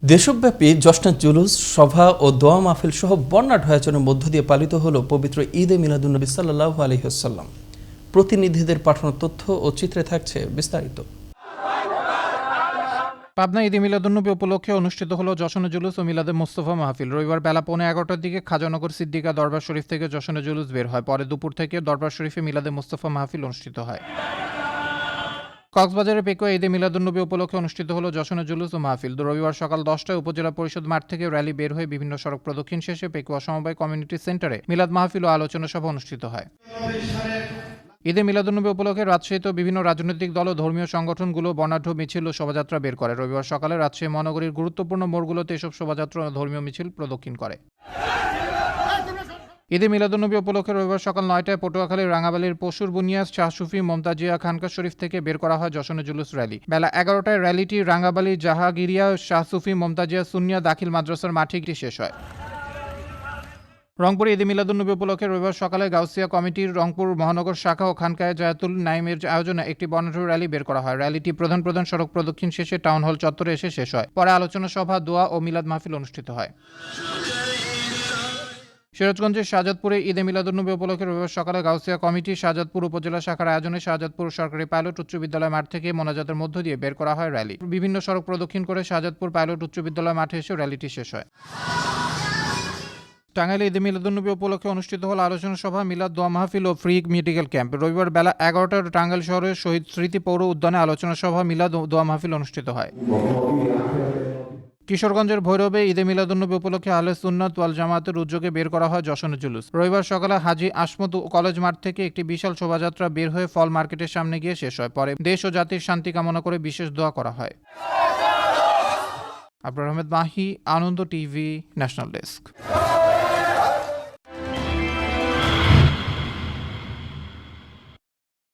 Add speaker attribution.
Speaker 1: দেশব্যাপী জশ্নে জুলুস, সভা ও দোয়া মাহফিল সহ বর্ণাঢ্য আয়োজনের মধ্য দিয়ে পালিত হলো পবিত্র ঈদে মিলাদুন্নবী সাল্লাল্লাহু আলাইহি ওয়াসাল্লাম। প্রতিনিধিদের পাঠানো তথ্য ও চিত্রে থাকছে বিস্তারিত।
Speaker 2: পাবনা ঈদে মিলাদুন্নবী উপলক্ষে অনুষ্ঠিত হলো জশনে জুলুস ও মিলাদে মোস্তফা মাহফিল। রবিবার বেলা 11:15টার দিকে খাজানগর সিদ্দিকা দরবার শরীফ থেকে জশনে জুলুস বের হয়। পরে দুপুর থেকে দরবার শরীফে মিলাদে মোস্তফা মাহফিল অনুষ্ঠিত হয়। কক্সবাজারের পেকুয়া ঈদে মিলাদুন্নবী উপলক্ষে অনুষ্ঠিত হলো জশনে জুলুস ও মাহফিল। রবিবার সকাল 10টায় উপজেলা পরিষদ মাঠ থেকে র্যালি বের হয়ে বিভিন্ন সড়ক প্রদক্ষিণ শেষে পেকুয়া সমবায় কমিউনিটি সেন্টারে মিলাদ মাহফিল ও আলোচনা সভা অনুষ্ঠিত হয়। ঈদে মিলাদুন্নবী উপলক্ষে রাজশাহীতে বিভিন্ন রাজনৈতিক দল ও ধর্মীয় সংগঠনগুলো বর্ণাঢ্য মিছিল ও শোভাযাত্রা বের করে। রবিবার সকালে রাজশাহী মহানগরীর গুরুত্বপূর্ণ মোড়গুলোতে এসব শোভাযাত্রা ও ধর্মীয় মিছিল প্রদক্ষিণ করে। ঈদে মিলাদুন্নবী উপলক্ষে রবিবার সকাল 9টায় পটুয়াখালীর রাঙাবালির পশুর বুনিয়াদ শাহ সুফি মমতাজিয়া খানকা শরীফ থেকে বের করা হয় জশনে জুলুস র্যালি। বেলা 11টায় র্যালিটি রাঙাবালি জাহাগিরিয়া শাহ সুফি মমতাজিয়া সুন্নিয়া দাখিল মাদ্রাসার মাঠে গিয়ে শেষ হয়। রংপুরে ঈদে মিলাদুন্নবী উপলক্ষে রবিবার সকালে গাউসিয়া কমিটির রংপুর মহানগর শাখা ও খানকায়ে জায়াতুল নাইমের আয়োজনে একটি বর্ণাঢ্য র্যালি বের করা হয়। র্যালিটি প্রধান সড়ক প্রদক্ষিণ শেষে টাউন হল চত্বরে এসে শেষ হয়। পরে আলোচনা সভা, দোয়া ও মিলাদ মাহফিল অনুষ্ঠিত হয়। সিরাজগঞ্জের শাহজাদপুরে ঈদে মিলাদুন্নবী উপলক্ষে রবিবার সকালে গাউসিয়া কমিটি শাহজাদপুর উপজেলা শাখার আয়োজনে শাহজাদপুর সরকারি পাইলট উচ্চ বিদ্যালয় মাঠ থেকে মোনাজাতের মধ্য দিয়ে বের করা হয় র্যালি। বিভিন্ন সড়ক প্রদক্ষিণ করে শাহজাদপুর পাইলট উচ্চ বিদ্যালয় মাঠে এসে র্যালিটি শেষ হয়। টাঙ্গাইলে ঈদে মিলাদুন্নবী উপলক্ষে অনুষ্ঠিত হল আলোচনা সভা, মিলাদ, দোয়া মাহফিল ও ফ্রি মেডিকেল ক্যাম্প। রবিবার বেলা 11টার টাঙ্গাইল শহরের শহীদ স্মৃতি পৌর উদ্যানে আলোচনা সভা, মিলাদ ও দোয়া মাহফিল অনুষ্ঠিত হয়। কিশোরগঞ্জের ভৈরবে ঈদে মিলাদুন্নবী উপলক্ষে আহলে সুন্নাত ওয়াল জামাতের উদ্যোগে বের করা হয় জশনে জুলুস। রবিবার সকালে হাজী আসমত কলেজ মাঠ থেকে একটি বিশাল শোভাযাত্রা বের হয়ে ফল মার্কেটের সামনে গিয়ে শেষ হয়। পরে দেশ ও জাতির শান্তি কামনা করে বিশেষ দোয়া করা হয়। আবরার আহমেদ মাহি, আনন্দ টিভি, ন্যাশনাল ডেস্ক।